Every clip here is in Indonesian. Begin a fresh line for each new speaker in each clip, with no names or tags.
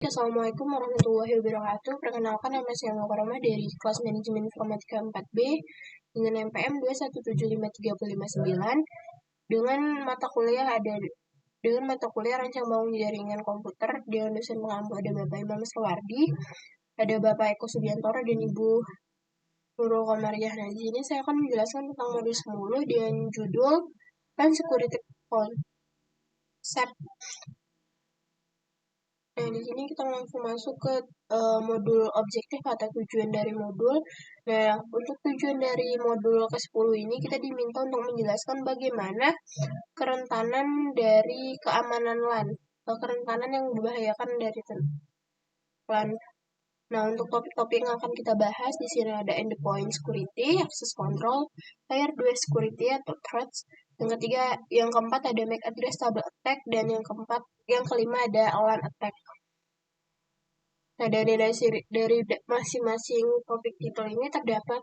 Assalamualaikum warahmatullahi wabarakatuh. Perkenalkan, nama saya Mukarramah dari kelas Manajemen Informatika 4B dengan NPM 2175359 dengan mata kuliah Rancang Bangun Jaringan Komputer dengan dosen pengampu ada Bapak Imam Sawardi, ada Bapak Eko Subiantoro dan Ibu Nurul Komariah. Nah, di sini saya akan menjelaskan tentang modul 10 dengan judul Plan Security Concept. Nah, di sini kita langsung masuk ke modul objektif atau tujuan dari modul. Nah, untuk tujuan dari modul ke-10 ini kita diminta untuk menjelaskan bagaimana kerentanan dari keamanan LAN, kerentanan yang membahayakan dari LAN. Nah, untuk topik-topik yang akan kita bahas di sini ada endpoint security, access control, layer 2 security atau threats. Yang keempat ada MAC address table attack, dan yang kelima ada LAN attack. Nah, dari masing-masing topik titel ini terdapat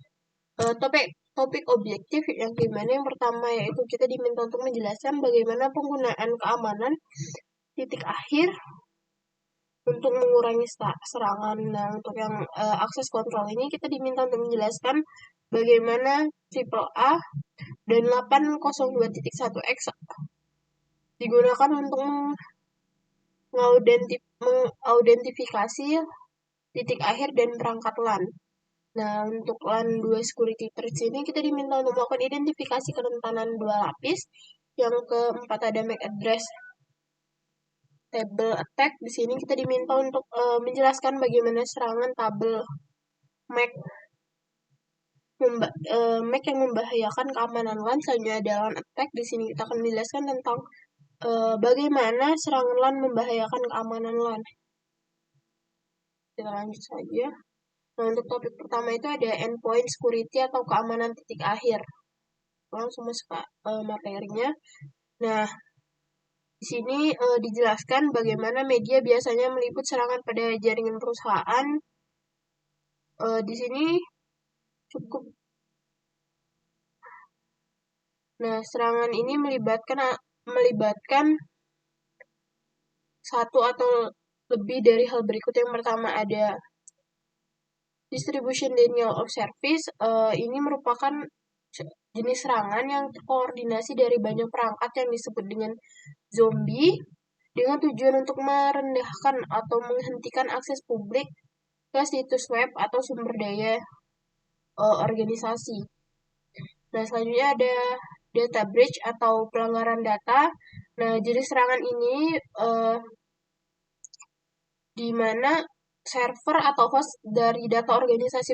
topik objektif yang dimana yang pertama yaitu kita diminta untuk menjelaskan bagaimana penggunaan keamanan titik akhir untuk mengurangi serangan. Nah, untuk yang akses kontrol ini kita diminta untuk menjelaskan bagaimana AAA dan 802.1x digunakan untuk mengautentifikasi titik akhir dan perangkat LAN. Nah, untuk LAN 2 security threats ini kita diminta untuk melakukan identifikasi kerentanan 2 lapis. Yang keempat ada MAC address table attack. Di sini kita diminta untuk menjelaskan bagaimana serangan tabel MAC yang membahayakan keamanan LAN. Selanjutnya ada LAN attack. Di sini kita akan menjelaskan tentang bagaimana serangan LAN membahayakan keamanan LAN. Kita lanjut saja. Nah, untuk topik pertama itu ada endpoint security atau keamanan titik akhir. Langsung masuk ke materinya. Nah, di sini dijelaskan bagaimana media biasanya meliput serangan pada jaringan perusahaan. Di sini cukup. Nah, serangan ini melibatkan satu atau lebih dari hal berikut. Yang pertama ada distribution denial of service. Ini merupakan jenis serangan yang terkoordinasi dari banyak perangkat yang disebut dengan zombie dengan tujuan untuk merendahkan atau menghentikan akses publik ke situs web atau sumber daya organisasi. Nah, selanjutnya ada data breach atau pelanggaran data. Nah, jenis serangan ini di mana server atau host dari data organisasi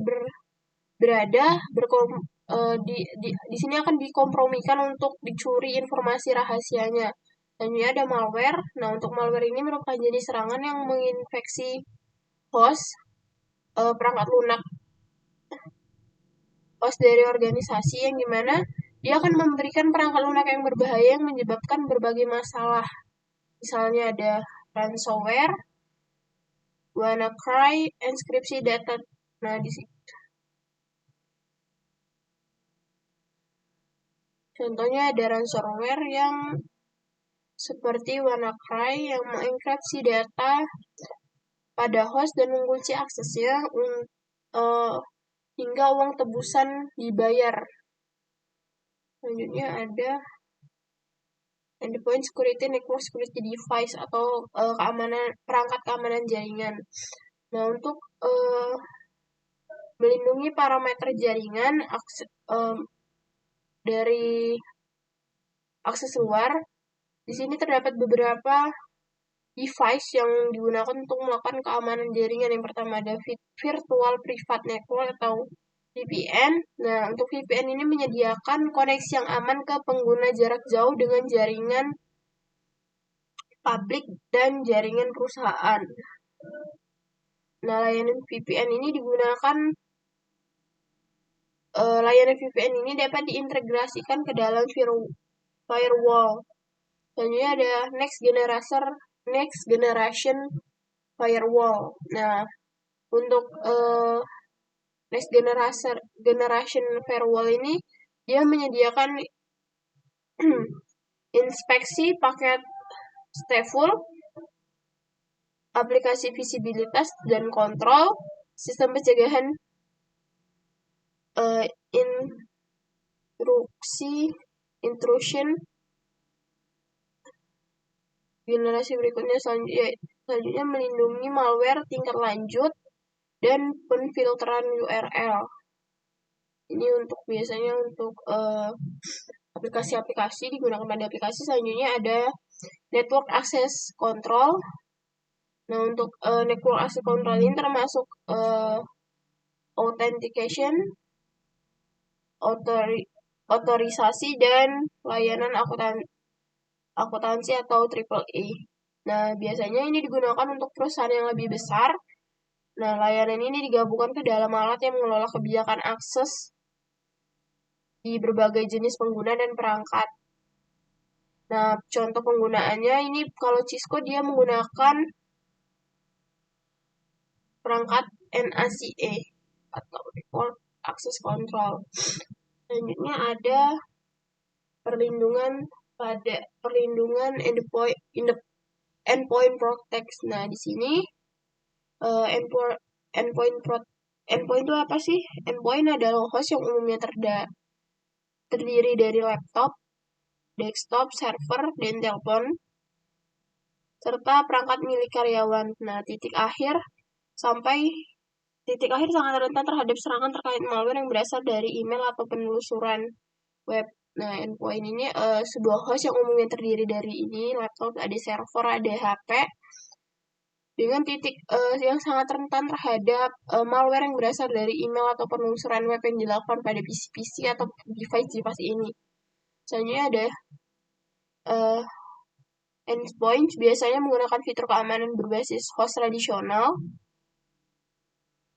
di sini akan dikompromikan untuk dicuri informasi rahasianya. Selanjutnya ada malware. Nah, untuk malware ini merupakan jenis serangan yang menginfeksi host perangkat lunak host dari organisasi yang dimana dia akan memberikan perangkat lunak yang berbahaya yang menyebabkan berbagai masalah. Misalnya ada ransomware, WannaCry, enkripsi data. Nah, di sini contohnya ada ransomware yang seperti WannaCry yang mengenkripsi data pada host dan mengunci aksesnya hingga uang tebusan dibayar. Selanjutnya ada endpoint security network security device atau perangkat keamanan jaringan. Nah, untuk melindungi parameter jaringan dari akses luar, di sini terdapat beberapa device yang digunakan untuk melakukan keamanan jaringan. Yang pertama ada Virtual Private Network atau VPN. Nah, untuk VPN ini menyediakan koneksi yang aman ke pengguna jarak jauh dengan jaringan publik dan jaringan perusahaan. Nah, layanan VPN ini dapat diintegrasikan ke dalam firewall. Selanjutnya ada next generation firewall. Nah, untuk next generation firewall ini dia menyediakan inspeksi paket stateful aplikasi visibilitas dan kontrol, sistem pencegahan intrusion, generasi berikutnya selanjutnya melindungi malware tingkat lanjut, dan penfilteran URL. Ini biasanya untuk aplikasi-aplikasi, digunakan pada aplikasi. Selanjutnya ada network access control. Nah, untuk network access control ini termasuk authentication, otorisasi, dan layanan akuntansi atau AAA. Nah, biasanya ini digunakan untuk perusahaan yang lebih besar. Nah, layanan ini digabungkan ke dalam alat yang mengelola kebijakan akses di berbagai jenis pengguna dan perangkat. Nah, contoh penggunaannya ini kalau Cisco dia menggunakan perangkat NACA atau Network Access Control. Selanjutnya ada perlindungan endpoint protect. Nah, di sini endpoint itu apa sih? Endpoint adalah host yang umumnya terdiri dari laptop, desktop, server, dan telepon, serta perangkat milik karyawan. Nah, titik akhir sangat rentan terhadap serangan terkait malware yang berasal dari email atau penelusuran web. Nah, endpoint ini sebuah host yang umumnya terdiri dari laptop, ada server, ada HP, dengan titik yang sangat rentan terhadap malware yang berasal dari email atau penelusuran web yang dilakukan pada PC-PC atau device ini. Selanjutnya ada endpoint biasanya menggunakan fitur keamanan berbasis host tradisional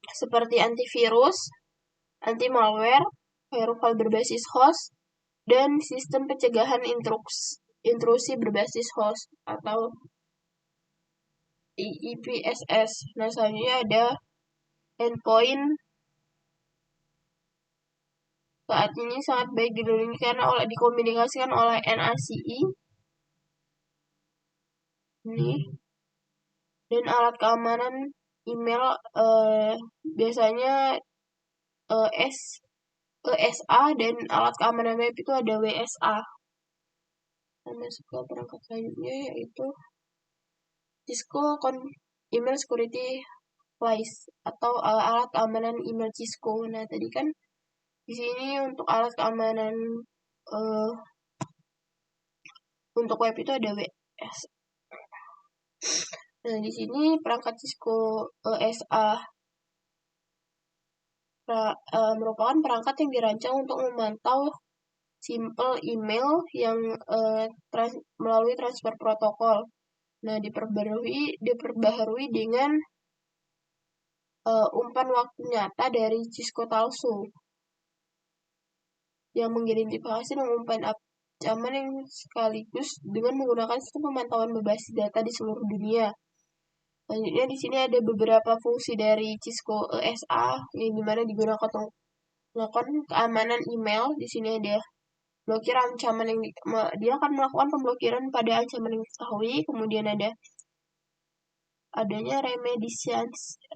seperti antivirus, anti-malware, firewall berbasis host, dan sistem pencegahan intrusi berbasis host atau IPSS. Nah, selanjutnya ada endpoint saat ini sangat baik dilindungi karena dikomunikasikan oleh NACE ini, dan alat keamanan email biasanya ESA, dan alat keamanan web itu ada WSA. Kita masuk ke perangkat selanjutnya yaitu Cisco Email Security Flash atau alat keamanan email Cisco. Nah, tadi kan di sini untuk alat keamanan untuk web itu ada WS. Nah, di sini perangkat Cisco SA merupakan perangkat yang dirancang untuk memantau simple email yang melalui transfer protokol. Nah, diperbaharui dengan umpan waktu nyata dari Cisco Talsu yang mengidentifikasi dan umpan ancaman yang sekaligus dengan menggunakan sistem pemantauan berbasis data di seluruh dunia. Selanjutnya di sini ada beberapa fungsi dari Cisco SA yang dimana digunakan untuk melakukan keamanan email. Di sini ada blokir ancaman yang dia akan melakukan pemblokiran pada ancaman yang diketahui. Kemudian adanya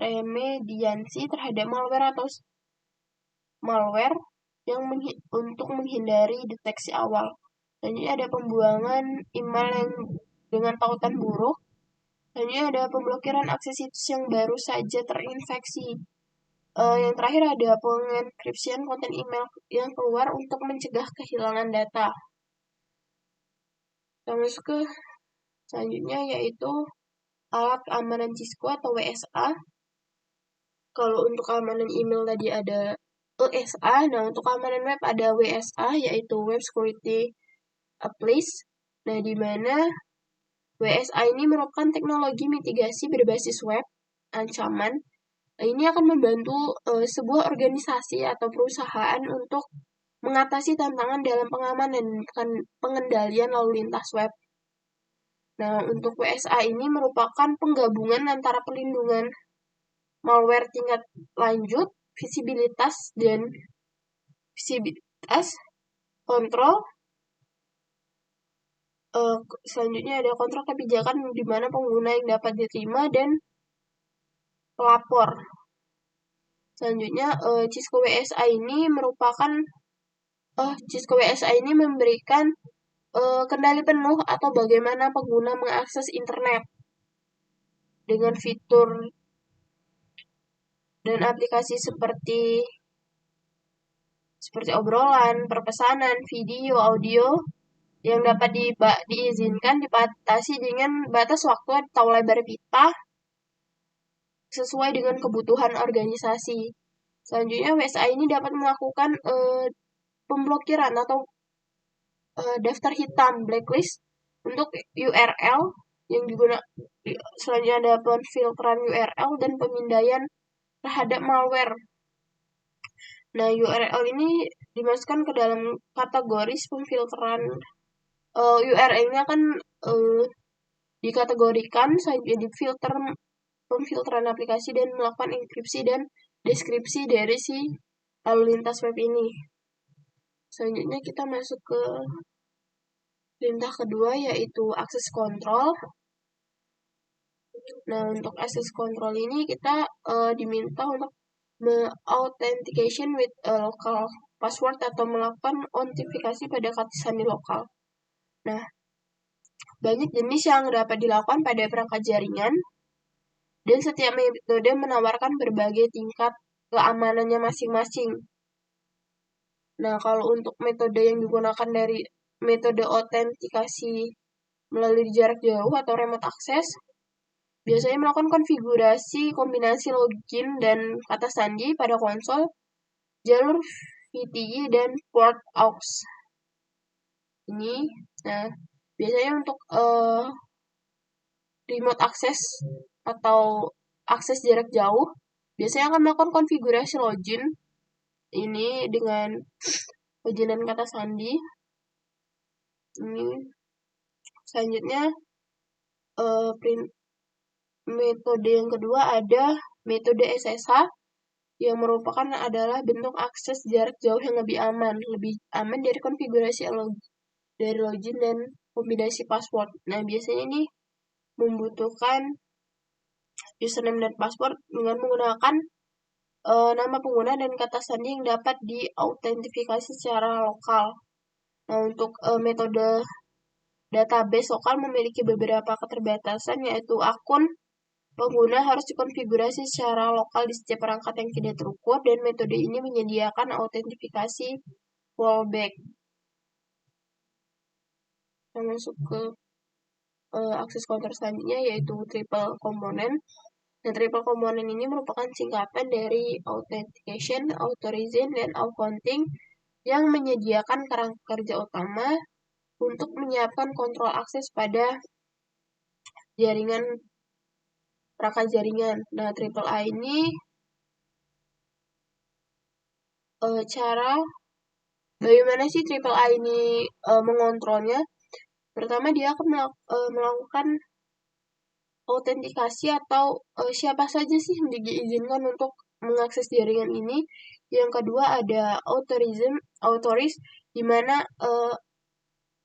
remediasi terhadap malware yang untuk menghindari deteksi awal. Selanjutnya ada pembuangan email yang dengan tautan buruk. Selanjutnya ada pemblokiran akses situs yang baru saja terinfeksi. Yang terakhir ada pengenkripsian konten email yang keluar untuk mencegah kehilangan data. Kita masuk ke selanjutnya yaitu alat keamanan Cisco atau WSA. Kalau untuk keamanan email tadi ada ESA, nah untuk keamanan web ada WSA yaitu Web Security Apples. Nah, di mana WSA ini merupakan teknologi mitigasi berbasis web ancaman. Nah, ini akan membantu sebuah organisasi atau perusahaan untuk mengatasi tantangan dalam pengamanan dan pengendalian lalu lintas web. Nah, untuk WSA ini merupakan penggabungan antara pelindungan malware tingkat lanjut, visibilitas kontrol, selanjutnya ada kontrol kebijakan di mana pengguna yang dapat diterima dan pelapor. Selanjutnya Cisco WSA ini merupakan Cisco WSA ini memberikan kendali penuh atau bagaimana pengguna mengakses internet dengan fitur dan aplikasi seperti obrolan, perpesanan, video, audio yang dapat diizinkan dibatasi dengan batas waktu atau lebar pita sesuai dengan kebutuhan organisasi. Selanjutnya WSA ini dapat melakukan pemblokiran atau daftar hitam blacklist untuk URL yang digunakan. Selanjutnya ada pemfilteran URL dan pemindaian terhadap malware. Nah, URL ini dimasukkan ke dalam kategori pemfilteran. URL-nya akan dikategorikan jadi pemfilteran aplikasi dan melakukan enkripsi dan deskripsi dari si lalu lintas web ini. Selanjutnya kita masuk ke perintah kedua, yaitu akses kontrol. Nah, untuk akses kontrol ini kita diminta untuk authentication with a local password atau melakukan autentifikasi pada kata sandi lokal. Nah, banyak jenis yang dapat dilakukan pada perangkat jaringan, dan setiap metode menawarkan berbagai tingkat keamanannya masing-masing. Nah, kalau untuk metode yang digunakan dari metode autentikasi melalui jarak jauh atau remote access, biasanya melakukan konfigurasi kombinasi login dan kata sandi pada konsol, jalur VTI, dan port aux. Ini, nah, biasanya untuk remote access atau akses jarak jauh, biasanya akan melakukan konfigurasi login ini dengan login dan kata sandi. Ini selanjutnya metode yang kedua ada metode SSH yang merupakan adalah bentuk akses jarak jauh yang lebih aman dari konfigurasi dari login dan kombinasi password. Nah, biasanya ini membutuhkan username dan password dengan menggunakan nama pengguna dan kata sandi yang dapat diautentifikasi secara lokal. Nah, untuk metode database lokal memiliki beberapa keterbatasan, yaitu akun pengguna harus dikonfigurasi secara lokal di setiap perangkat yang tidak terukur, dan metode ini menyediakan autentifikasi fallback. Kita masuk ke akses kontrol selanjutnya, yaitu triple component. Nah, triple component ini merupakan singkatan dari authentication, authorization, dan accounting yang menyediakan kerangka kerja utama untuk menyiapkan kontrol akses pada perangkat jaringan. Nah, triple A ini bagaimana sih triple A ini mengontrolnya? Pertama, dia akan melakukan autentikasi atau siapa saja sih yang diizinkan untuk mengakses jaringan ini. Yang kedua ada authorize, di mana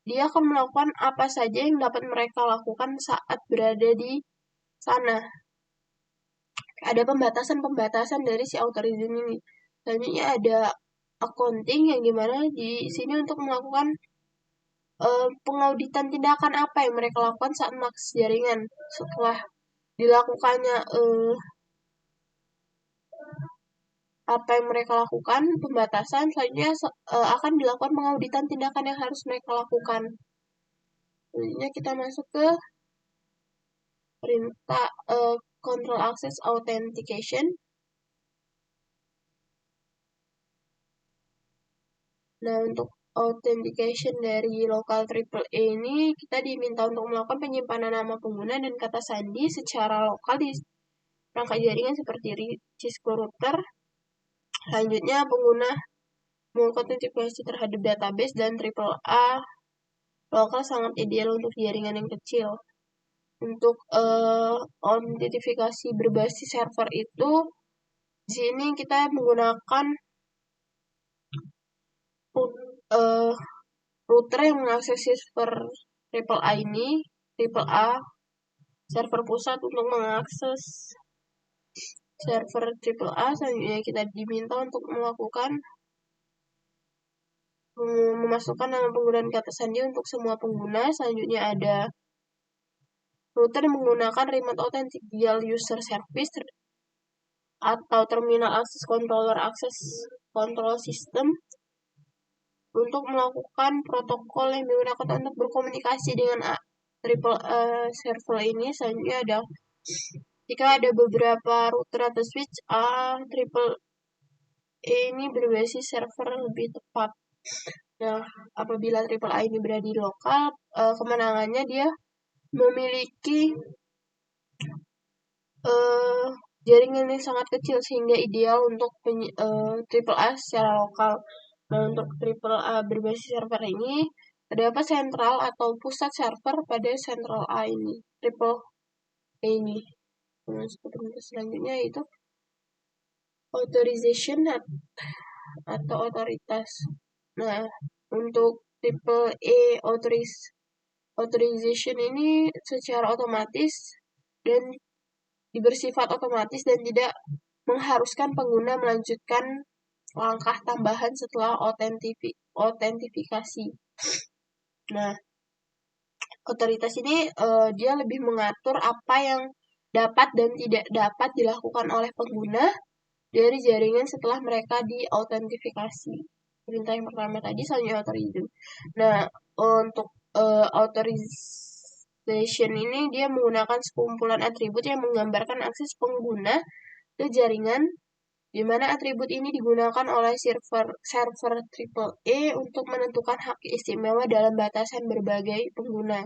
dia akan melakukan apa saja yang dapat mereka lakukan saat berada di sana. Ada pembatasan dari si authorization ini. Selanjutnya ada accounting yang dimana di sini untuk melakukan pengauditan tindakan apa yang mereka lakukan saat mengakses jaringan. Setelah dilakukannya apa yang mereka lakukan, pembatasan, selanjutnya akan dilakukan pengauditan tindakan yang harus mereka lakukan. Selanjutnya kita masuk ke perintah control access authentication. Nah, untuk authentication dari local triple A ini kita diminta untuk melakukan penyimpanan nama pengguna dan kata sandi secara lokal di perangkat jaringan seperti Cisco router. Selanjutnya pengguna melakukan autentikasi terhadap database dan triple A lokal sangat ideal untuk jaringan yang kecil. Untuk autentifikasi berbasis server itu di sini kita menggunakan router yang mengakses server triple A ini, triple A server pusat untuk mengakses server triple A. Selanjutnya kita diminta untuk melakukan memasukkan nama pengguna dan kata sandi untuk semua pengguna. Selanjutnya ada router yang menggunakan remote authentic dual user service atau terminal access controller access control system untuk melakukan protokol yang digunakan untuk berkomunikasi dengan triple server ini. Selanjutnya ada jika ada beberapa router atau switch A triple A ini berbasis server lebih tepat. Nah, apabila triple A ini berada di lokal, kemenangannya dia memiliki jaringan yang sangat kecil sehingga ideal untuk triple A secara lokal. Nah, untuk triple A berbasis server ini terdapat sentral atau pusat server pada sentral A ini, triple A ini. Nah, selanjutnya yaitu authorization atau otoritas. Nah, untuk triple A authorization ini secara otomatis dan bersifat otomatis dan tidak mengharuskan pengguna melanjutkan langkah tambahan setelah autentifikasi. Nah, otoritas ini dia lebih mengatur apa yang dapat dan tidak dapat dilakukan oleh pengguna dari jaringan setelah mereka diautentifikasi. Perintah yang pertama tadi selanjutnya authorization. Nah, untuk authorization ini dia menggunakan sekumpulan atribut yang menggambarkan akses pengguna ke jaringan, di mana atribut ini digunakan oleh server triple A untuk menentukan hak istimewa dalam batasan berbagai pengguna.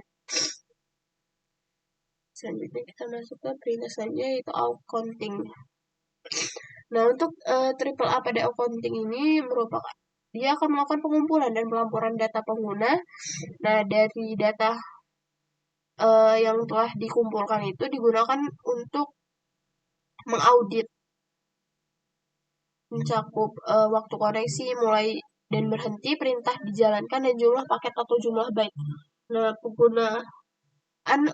Selanjutnya kita masuk ke perintah selanjutnya yaitu outcounting. Nah, untuk triple A pada outcounting ini merupakan dia akan melakukan pengumpulan dan pelaporan data pengguna. Nah, dari data yang telah dikumpulkan itu digunakan untuk mengaudit, mencakup waktu koneksi mulai dan berhenti, perintah dijalankan, dan jumlah paket atau jumlah byte. Nah, penggunaan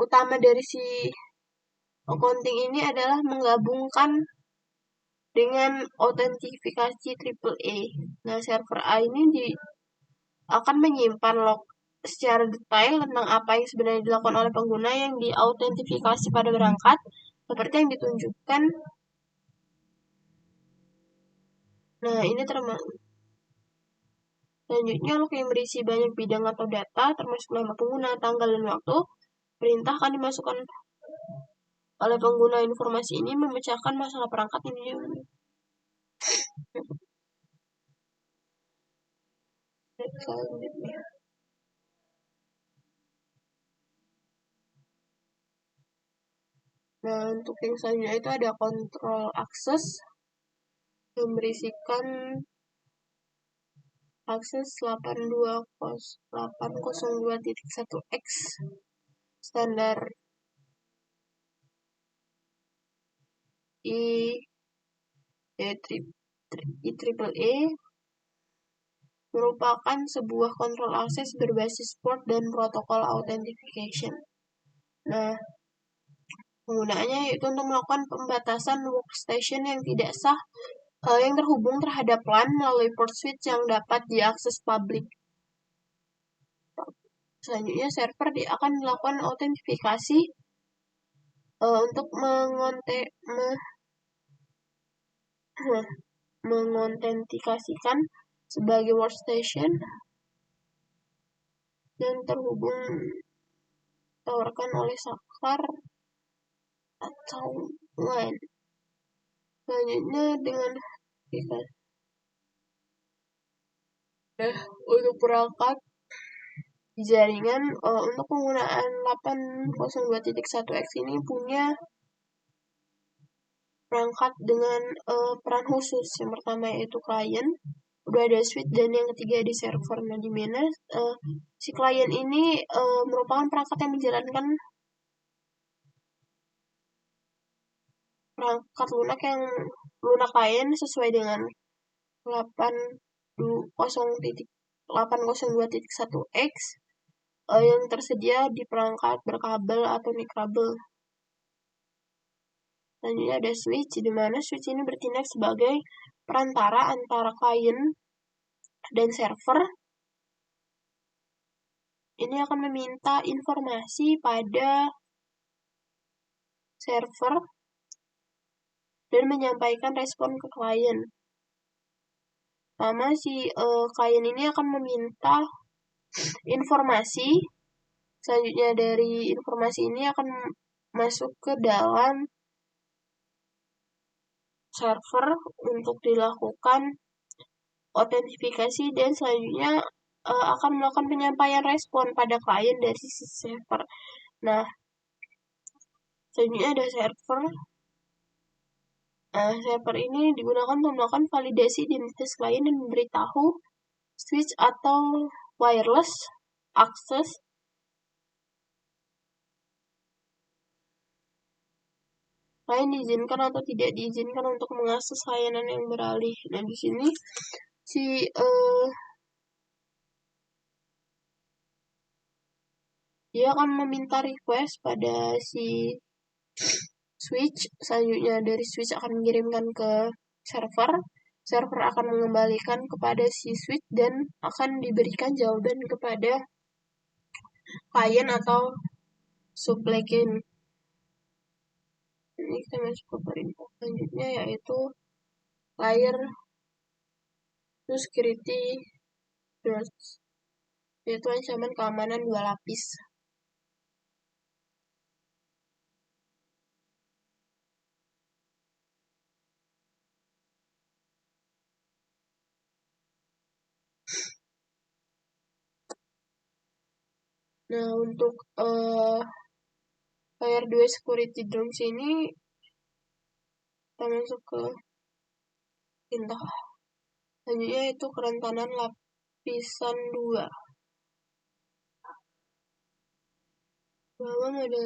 utama dari si accounting ini adalah menggabungkan dengan autentifikasi triple A. Nah, server A ini akan menyimpan log secara detail tentang apa yang sebenarnya dilakukan oleh pengguna yang diautentifikasi pada berangkat, seperti yang ditunjukkan. Nah, ini selanjutnya log yang berisi banyak bidang atau data, termasuk nama pengguna, tanggal, dan waktu. Perintah akan dimasukkan oleh pengguna. Informasi ini memecahkan masalah perangkat ini. Selanjutnya. Nah, untuk yang selanjutnya itu ada control access yang berisikan akses 802.802.1x standar IEEE merupakan sebuah kontrol akses berbasis port dan protokol authentication. Nah, penggunaannya yaitu untuk melakukan pembatasan workstation yang tidak sah yang terhubung terhadap LAN melalui port switch yang dapat diakses publik. Selanjutnya, server akan melakukan autentifikasi untuk mengontentikasikan sebagai workstation yang terhubung ditawarkan oleh saklar atau LAN. Selanjutnya dengan untuk perangkat di jaringan untuk penggunaan 802.1x ini punya perangkat dengan peran khusus. Yang pertama yaitu klien, udah ada switch, dan yang ketiga di server. Nah, di mana si klien ini merupakan perangkat yang menjalankan perangkat lunak klien sesuai dengan 802.1x yang tersedia di perangkat berkabel atau mikrabel. Selanjutnya ada switch, di mana switch ini bertindak sebagai perantara antara klien dan server. Ini akan meminta informasi pada server dan menyampaikan respon ke klien. Pertama, si klien ini akan meminta informasi. Selanjutnya dari informasi ini akan masuk ke dalam server untuk dilakukan autentifikasi dan selanjutnya akan melakukan penyampaian respon pada klien dari sisi server. Nah, selanjutnya ada server. Server ini digunakan untuk melakukan validasi identitas klien dan memberitahu switch atau wireless access klien diizinkan atau tidak diizinkan untuk mengakses layanan yang beralih. Nah, di sini si dia akan meminta request pada si switch. Selanjutnya dari switch akan mengirimkan ke server. Server akan mengembalikan kepada si switch dan akan diberikan jawaban kepada klien atau subklien. Ini kita masuk ke perintah selanjutnya, yaitu layer to security threats, yaitu ancaman keamanan 2 lapis. Nah, untuk layer 2 security drones ini kita masuk ke perintah selanjutnya, yaitu kerentanan lapisan 2. Bawang ada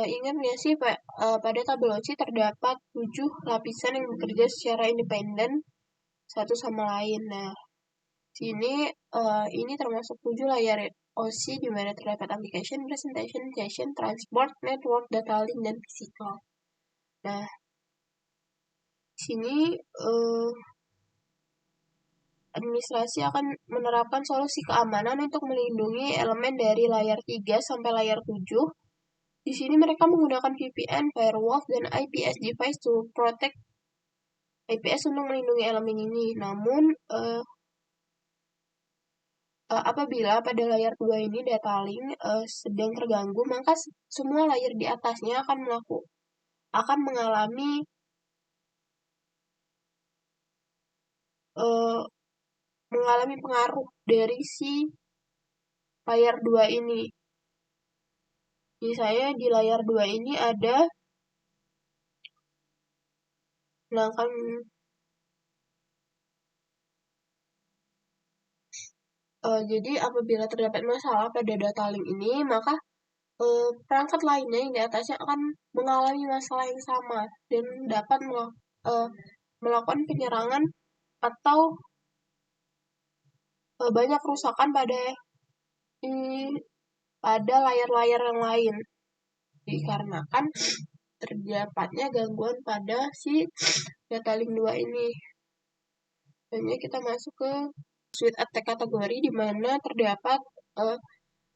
ingat nggak sih pada tabel OC terdapat 7 lapisan yang bekerja secara independen satu sama lain. Nah, sini ini termasuk 7 layar OC di mana terdapat application, presentation, session, transport, network, data link, dan physical. Nah, sini administrasi akan menerapkan solusi keamanan untuk melindungi elemen dari layar 3 sampai layar 7. Di sini mereka menggunakan VPN, firewall, dan IPS device to protect IPS untuk melindungi elemen ini. Namun, apabila pada layar 2 ini data link sedang terganggu, maka semua layar di atasnya akan mengalami pengaruh dari si layar 2 ini. Misalnya di layar 2 ini ada misalkan jadi apabila terdapat masalah pada data link ini, maka perangkat lainnya yang di atasnya akan mengalami masalah yang sama dan dapat melakukan penyerangan atau banyak kerusakan pada layar-layar yang lain dikarenakan terdapatnya gangguan pada si data link 2 ini. Selanjutnya kita masuk ke suite attack kategori di mana terdapat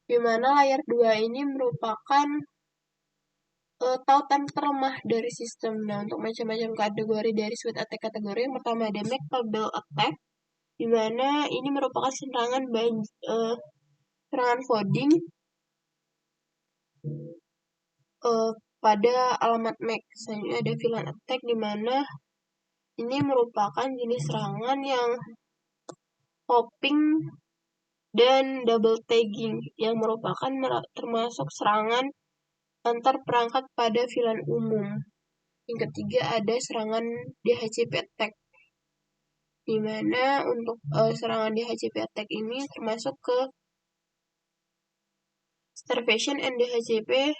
di mana layar 2 ini merupakan tautan terlemah dari sistem. Nah, untuk macam-macam kategori dari suite attack kategori, yang pertama ada McConnell attack, di mana ini merupakan serangan coding pada alamat MAC. Selanjutnya ada villain attack, di mana ini merupakan jenis serangan yang hopping dan double tagging, yang merupakan termasuk serangan antar perangkat pada VLAN umum. Yang ketiga ada serangan DHCP attack, di mana untuk serangan DHCP attack ini termasuk ke starvation and DHCP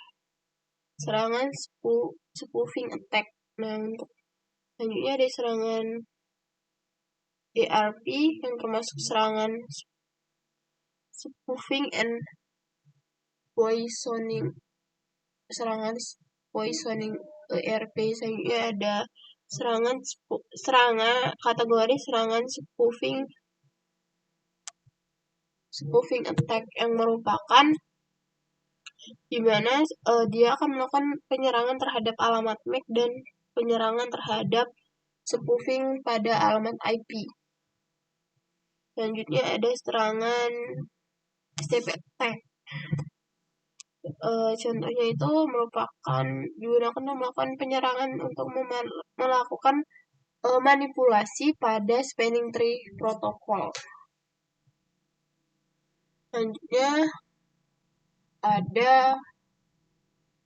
serangan spoofing attack. Nah, untuk selanjutnya ada serangan DRP yang termasuk serangan spoofing and poisoning, serangan poisoning ERP. Selanjutnya ada kategori serangan spoofing attack, yang merupakan di mana dia akan melakukan penyerangan terhadap alamat MAC dan penyerangan terhadap spoofing pada alamat IP. Selanjutnya ada serangan STP attack. Contohnya itu merupakan digunakan untuk melakukan penyerangan untuk melakukan manipulasi pada spanning tree protokol. Selanjutnya ada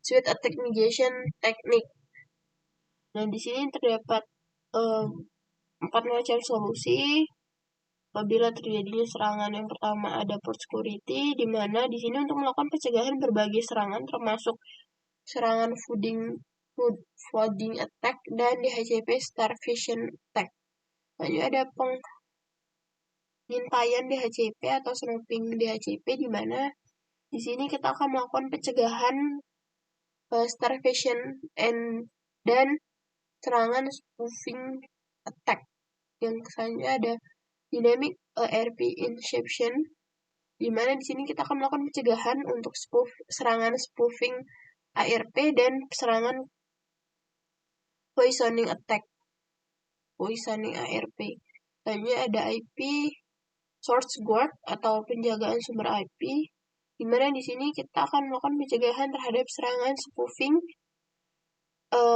suite attack mitigation technique. Nah, di sini terdapat 4 macam solusi apabila terjadinya serangan. Yang pertama ada port security, di mana di sini untuk melakukan pencegahan berbagai serangan termasuk serangan flooding attack dan DHCP starvation attack. Lalu ada pengintaian DHCP atau snooping DHCP, di mana di sini kita akan melakukan pencegahan starvation dan serangan spoofing attack. Yang selanjutnya ada dynamic ERP inception, di mana di sini kita akan melakukan pencegahan untuk serangan spoofing ARP dan serangan poisoning ARP. Selanjutnya ada IP source guard atau penjagaan sumber IP, di mana di sini kita akan melakukan pencegahan terhadap serangan spoofing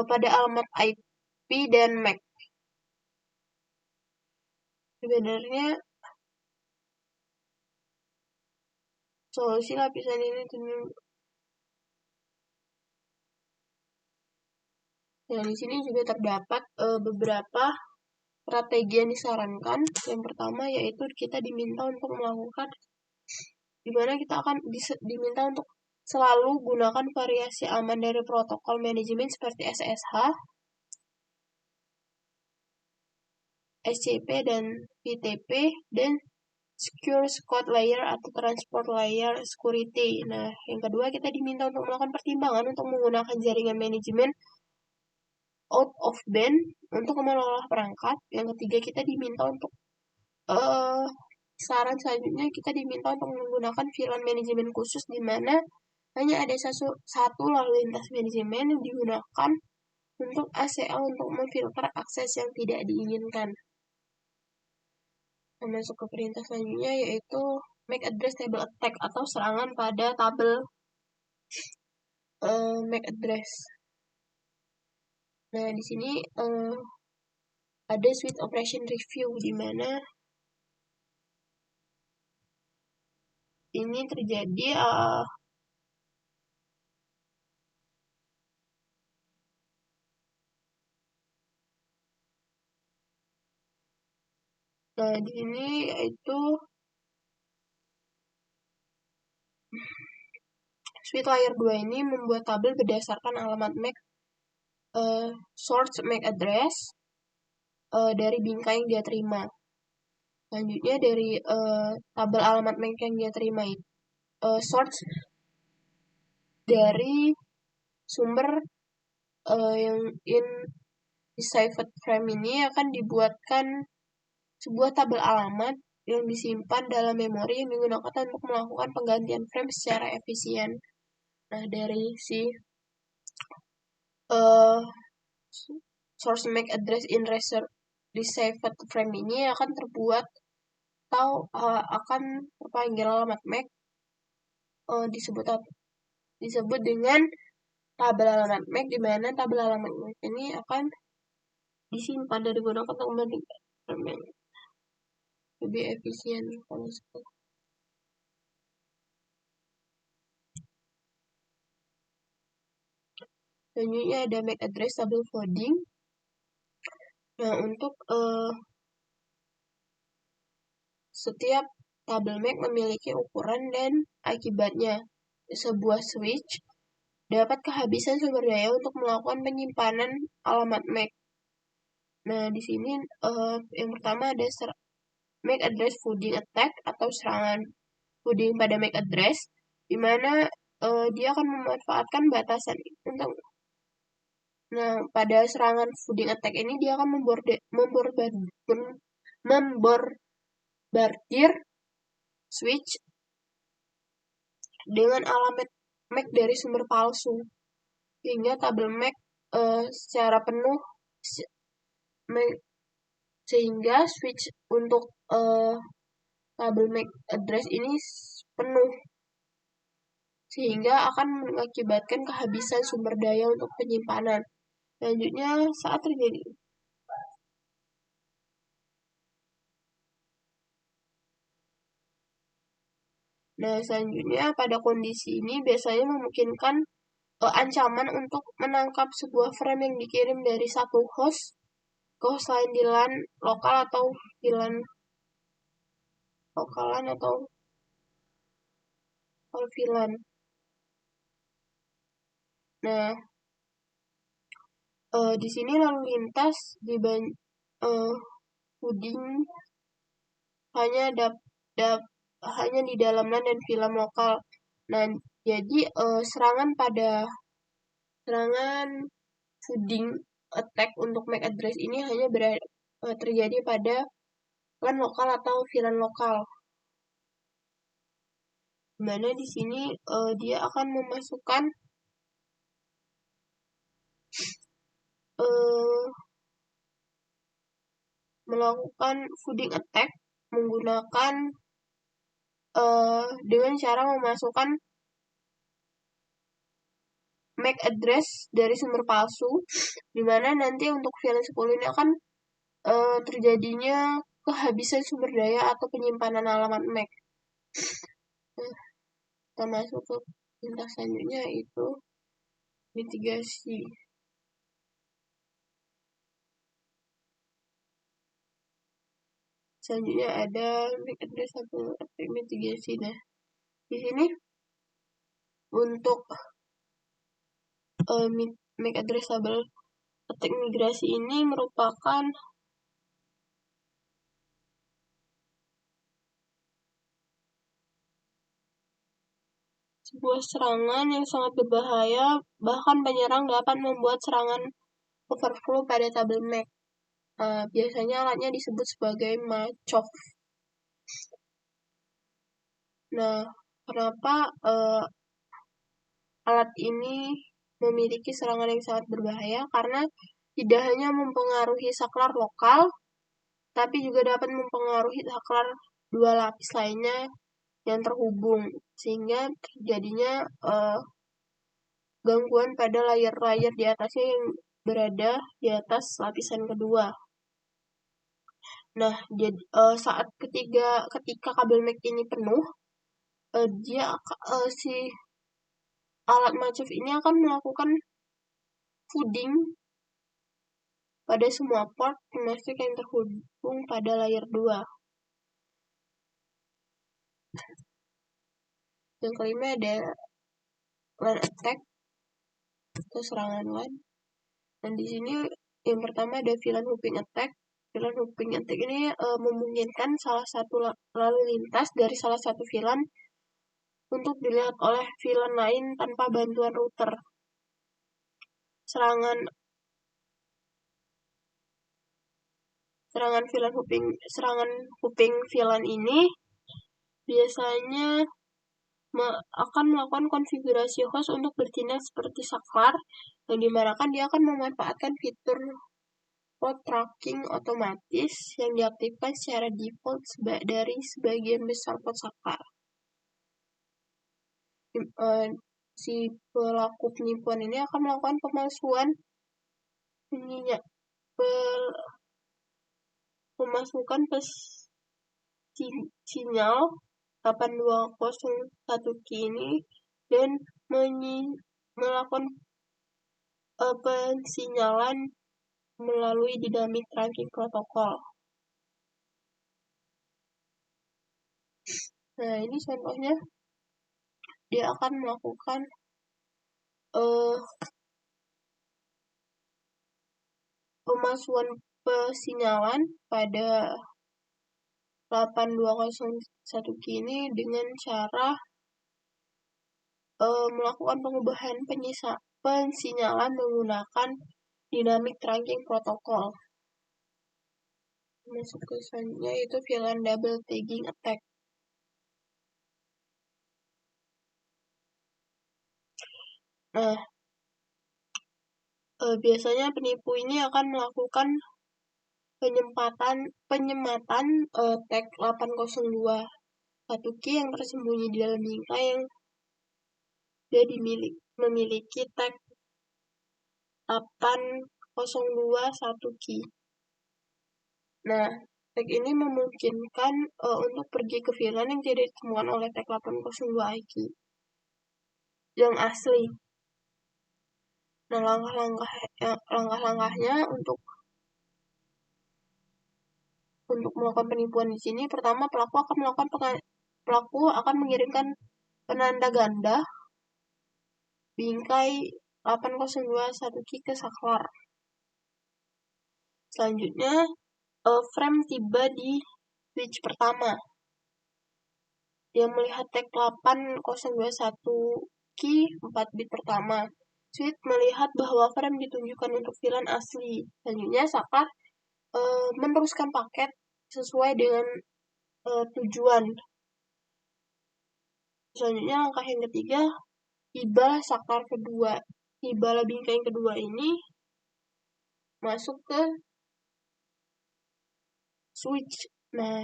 pada alamat IP dan MAC. Sebenarnya solusi lapisan ini Nah, di sini juga terdapat beberapa strategi yang disarankan. Yang pertama yaitu kita diminta untuk melakukan, di mana kita akan diminta untuk selalu gunakan variasi aman dari protokol manajemen seperti SSH, SCP, dan PTP, dan secure code layer atau transport layer security. Nah, yang kedua kita diminta untuk melakukan pertimbangan untuk menggunakan jaringan manajemen out of band untuk mengolah perangkat. Yang ketiga kita diminta untuk saran selanjutnya kita diminta untuk menggunakan VLAN manajemen khusus, di mana hanya ada satu lalu lintas manajemen yang digunakan untuk ACL untuk memfilter akses yang tidak diinginkan. Masuk ke perintah selanjutnya yaitu MAC address table attack atau serangan pada tabel MAC address. Nah, di sini ada suite operation review, di mana ini terjadi nah, di sini yaitu suite layer 2 ini membuat tabel berdasarkan alamat MAC source MAC address dari bingkai yang dia terima. Selanjutnya dari tabel alamat MAC yang dia terima itu source dari sumber yang in deciphered frame ini akan dibuatkan sebuah tabel alamat yang disimpan dalam memori yang digunakan untuk melakukan penggantian frame secara efisien. Nah, dari si source MAC address in deciphered frame ini akan terbuat atau akan terpanggil alamat MAC disebut dengan tabel alamat MAC, di mana tabel alamat MAC ini akan disimpan dan digunakan untuk membandingkan frame lebih efisien. Selanjutnya ada MAC address table folding. Nah, untuk setiap tabel MAC memiliki ukuran dan akibatnya sebuah switch dapat kehabisan sumber daya untuk melakukan penyimpanan alamat MAC. Nah, di sini yang pertama ada MAC address folding attack atau serangan fooding pada MAC address, di mana dia akan memanfaatkan batasan untuk. Nah, pada serangan fooding attack ini dia akan memborbardir switch dengan alamat MAC dari sumber palsu, hingga tabel MAC secara penuh, sehingga switch untuk tabel MAC address ini penuh, sehingga akan mengakibatkan kehabisan sumber daya untuk penyimpanan. Selanjutnya, saat terjadi pada kondisi ini biasanya memungkinkan ancaman untuk menangkap sebuah frame yang dikirim dari satu host ke host lain di LAN lokal atau di LAN lokalan atau VLAN. Nah, di sini lalu lintas di fooding hanya di dalam LAN dan VLAN lokal. Nah, jadi serangan fooding attack untuk MAC address ini hanya terjadi pada LAN lokal atau VLAN lokal. Dimana di sini dia akan memasukkan melakukan fooding attack menggunakan dengan cara memasukkan MAC address dari sumber palsu, di mana nanti untuk VLAN 10 ini akan terjadinya kehabisan sumber daya atau penyimpanan alamat MAC. Kita masuk ke pintas selanjutnya, itu mitigasi. Selanjutnya ada MAC address atau mitigasi. Nah, di sini untuk MAC addressable attack migrasi ini merupakan sebuah serangan yang sangat berbahaya, bahkan penyerang dapat membuat serangan overflow pada tabel MAC. Biasanya alatnya disebut sebagai MACOV. Nah, kenapa alat ini memiliki serangan yang sangat berbahaya? Karena tidak hanya mempengaruhi saklar lokal, tapi juga dapat mempengaruhi saklar dua lapis lainnya yang terhubung, sehingga terjadinya gangguan pada layar-layar di atasnya yang berada di atas lapisan kedua. Nah, jadi saat ketika kabel MAC ini penuh, si alat MACOV ini akan melakukan fooding pada semua port domestik yang terhubung pada layer 2. Yang kelima ada LAN attack atau serangan LAN. Dan di sini yang pertama ada VLAN hopping attack. VLAN hopping attack ini memungkinkan salah satu lalu lintas dari salah satu VLAN untuk dilihat oleh VLAN lain tanpa bantuan router. Serangan hopping VLAN ini biasanya akan melakukan konfigurasi host untuk bertindak seperti saklar, yang dimana dia akan memanfaatkan fitur port tracking otomatis yang diaktifkan secara default dari sebagian besar port saklar. Si pelaku penipuan ini akan melakukan pemalsuan pemasukan sinyal 8201 key ini dan melakukan pensinyalan melalui dynamic tracking protocol. Nah, ini contohnya dia akan melakukan pemalsuan pesinyalan pada 8201 kini dengan cara melakukan pengubahan pensinyalan menggunakan dynamic trunking protocol. Masuk ke selanjutnya itu VLAN double tagging attack. Nah, biasanya penipu ini akan melakukan penyematan tag 8021 key yang tersembunyi di dalam bingkai yang dia memiliki tag 8021 key. Nah, tag ini memungkinkan untuk pergi ke VLAN yang tidak ditemukan oleh tag 802 key yang asli. Nah, langkah-langkahnya untuk melakukan penipuan di sini, pertama pelaku akan mengirimkan penanda ganda bingkai 8021 key ke saklar. Selanjutnya, frame tiba di switch pertama. Dia melihat tag 8021 key 4 bit pertama. Switch melihat bahwa frame ditunjukkan untuk VLAN asli. Selanjutnya, saklar meneruskan paket sesuai dengan tujuan. Selanjutnya, langkah yang ketiga, tiba saklar kedua. Tiba bingkai yang kedua ini masuk ke switch. Nah,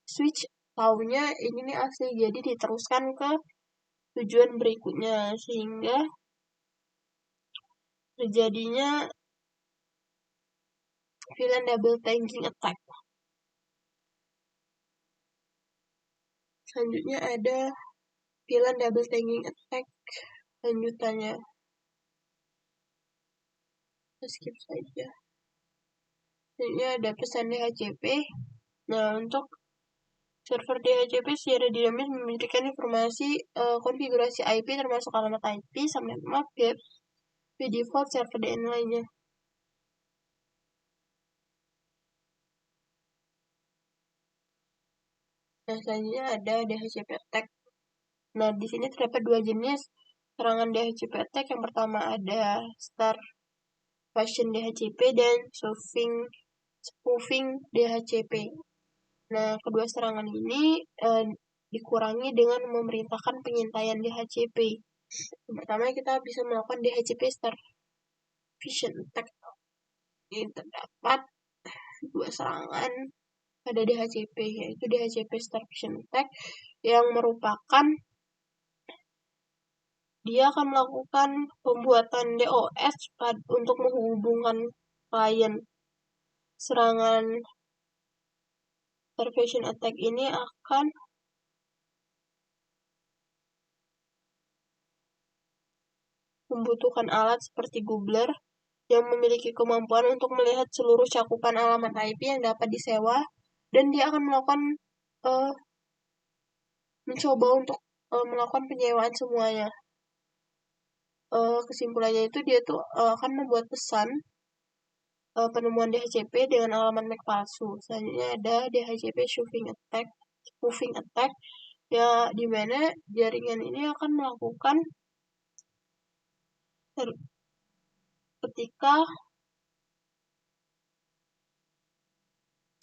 switch taunya ini nih asli, jadi diteruskan ke tujuan berikutnya sehingga terjadinya VLAN double tagging attack. Selanjutnya ada VLAN double tagging attack lanjutannya. Skip saja. Selanjutnya ada pesan DHCP. Nah, untuk server DHCP secara dinamis memberikan informasi konfigurasi IP termasuk alamat IP, subnet map, default server DN lainnya. Nah, selanjutnya ada DHCP attack. Nah, di sini terdapat dua jenis serangan DHCP attack. Yang pertama ada starvation DHCP dan spoofing DHCP. Nah, kedua serangan ini dikurangi dengan memerintahkan pengintaian DHCP. Yang pertama, kita bisa melakukan DHCP starvation attack. Ini terdapat dua serangan pada DHCP, yaitu DHCP starvation attack yang merupakan dia akan melakukan pembuatan DOS untuk menghubungkan klien. Serangan starvation attack ini akan membutuhkan alat seperti Googler yang memiliki kemampuan untuk melihat seluruh cakupan alamat IP yang dapat disewa, dan dia akan mencoba untuk melakukan penyewaan semuanya. Kesimpulannya itu dia tuh akan membuat pesan penemuan DHCP dengan alamat MAC palsu. Selanjutnya ada DHCP spoofing attack, ya di mana jaringan ini akan melakukan ketika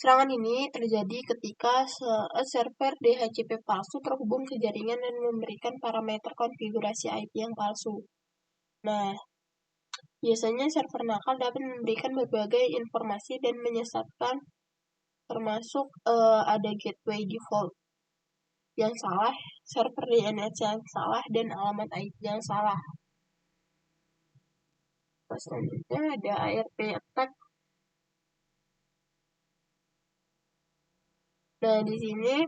serangan ini terjadi ketika server DHCP palsu terhubung ke jaringan dan memberikan parameter konfigurasi IP yang palsu. Nah, biasanya server nakal dapat memberikan berbagai informasi dan menyesatkan, termasuk ada gateway default yang salah, server DNS yang salah, dan alamat IP yang salah. Selanjutnya ada ARP attack. Nah, di sini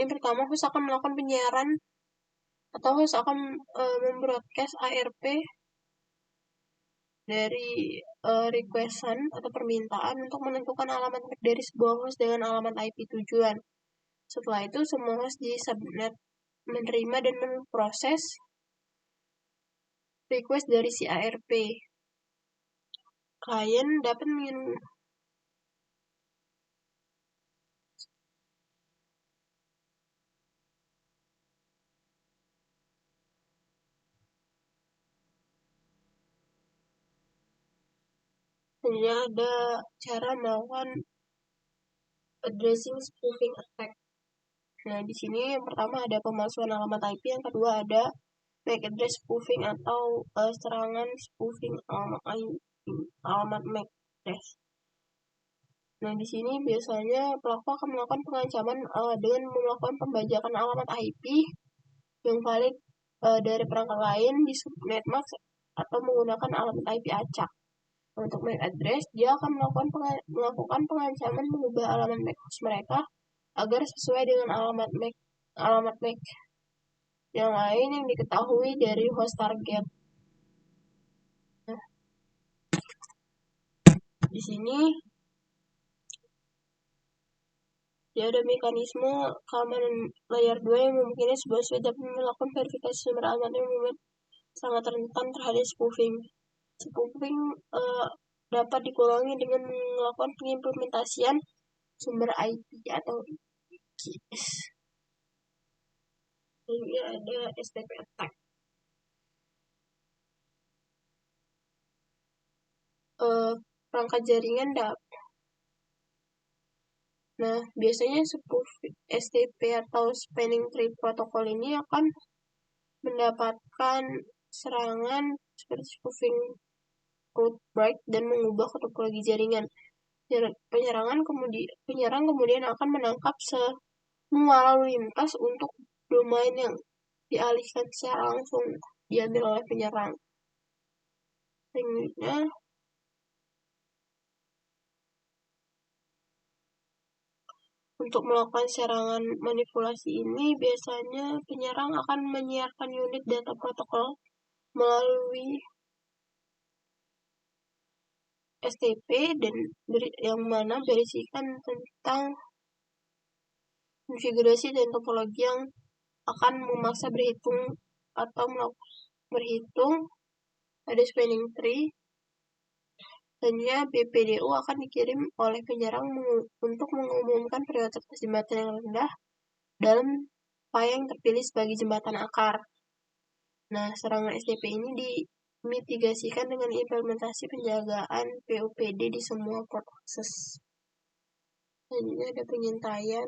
pertama host akan melakukan penyiaran atau host akan membroadcast ARP dari requestan atau permintaan untuk menentukan alamat MAC dari sebuah host dengan alamat IP tujuan. Setelah itu semua host di subnet menerima dan memproses request dari si ARP. Klien dapat hanya ada cara melakukan addressing spoofing attack. Nah, di sini yang pertama ada pemalsuan alamat IP, yang kedua ada MAC address spoofing atau serangan spoofing alamat MAC address. Nah, di sini biasanya pelaku akan melakukan pengancaman dengan melakukan pembajakan alamat IP yang valid dari perangkat lain di subnet MAC atau menggunakan alamat IP acak. Untuk MAC address, dia akan melakukan pengancaman mengubah alamat MAC host mereka agar sesuai dengan alamat MAC yang lain yang diketahui dari host target. Nah, di sini dia ada mekanisme keamanan layer 2 yang memungkinkan sebuah suite dapat melakukan verifikasi sumber alamat yang membuat sangat rentan terhadap spoofing. Spoofing dapat dikurangi dengan melakukan pengimplementasian sumber IP atau IPS. Ini ada STP attack. Perangkat jaringan Nah, biasanya spoof STP atau spanning tree protokol ini akan mendapatkan serangan seperti spoofing root break dan mengubah topologi jaringan. Penyerang kemudian akan menangkap semua lalu lintas untuk domain yang dialihkan secara langsung diambil oleh penyerang. Selanjutnya, untuk melakukan serangan manipulasi ini, biasanya penyerang akan menyiarkan unit data protokol melalui STP dan yang mana berisikan tentang konfigurasi dan topologi yang akan memaksa berhitung ada spanning tree. Selanjutnya BPDU akan dikirim oleh penyerang untuk mengumumkan prioritas jembatan yang rendah dalam file yang terpilih sebagai jembatan akar. Nah, serangan STP ini dimitigasikan dengan implementasi penjagaan PUPD di semua port akses. Selanjutnya ada pengintaian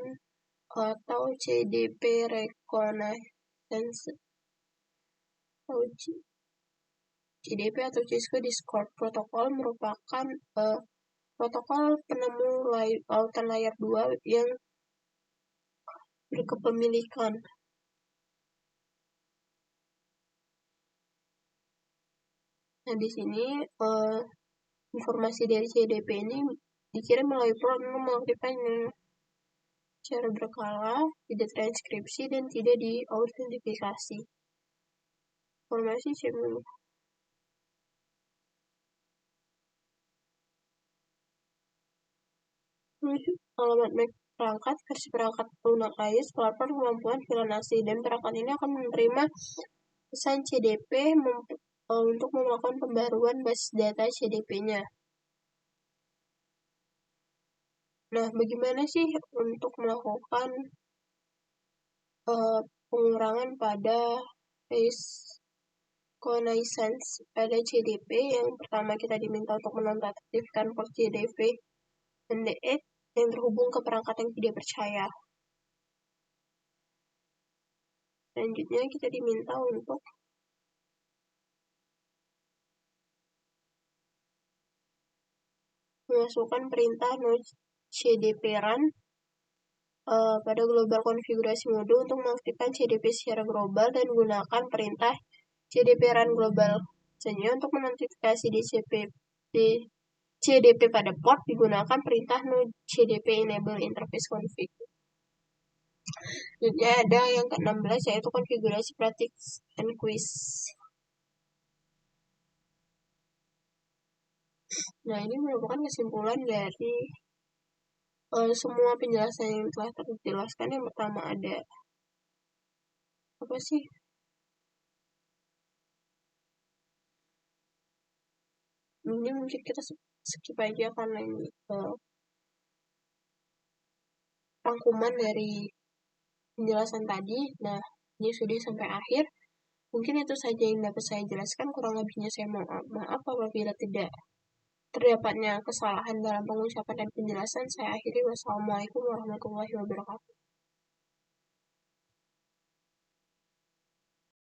atau CDP Reconnaissance CDP atau Cisco Discord Protocol merupakan protokol penemu lautan layar 2 yang berkepemilikan. Nah, di sini informasi dari CDP ini dikirim melalui port untuk mengaktifkannya secara berkala, tidak transkripsi, dan tidak diautentifikasi. Informasi CMU. Alamat MAC perangkat, versi perangkat lunak AIS, pelapor kemampuan VLAN asli, dan perangkat ini akan menerima pesan CDP untuk melakukan pembaruan basis data CDP-nya. Nah, bagaimana sih untuk melakukan pengurangan pada reconnaissance pada CDP? Yang pertama kita diminta untuk menonaktifkan port CDP NDE yang terhubung ke perangkat yang tidak percaya. Selanjutnya kita diminta untuk memasukkan perintah cdp run pada global konfigurasi mode untuk mengaktifkan CDP secara global dan gunakan perintah CDP run global. Selanjutnya untuk menontifikasi CDP pada port digunakan perintah CDP enable interface config. Selanjutnya ada yang ke-16 yaitu konfigurasi practice and quiz. Nah, ini merupakan kesimpulan dari semua penjelasan yang telah terjelaskan. Yang pertama ada apa sih? Ini mungkin kita skip aja karena ini rangkuman dari penjelasan tadi. Nah, ini sudah sampai akhir. Mungkin itu saja yang dapat saya jelaskan. Kurang lebihnya saya mohon maaf apabila tidak terdapatnya kesalahan dalam pengucapan dan penjelasan. Saya akhiri. Wassalamualaikum warahmatullahi wabarakatuh.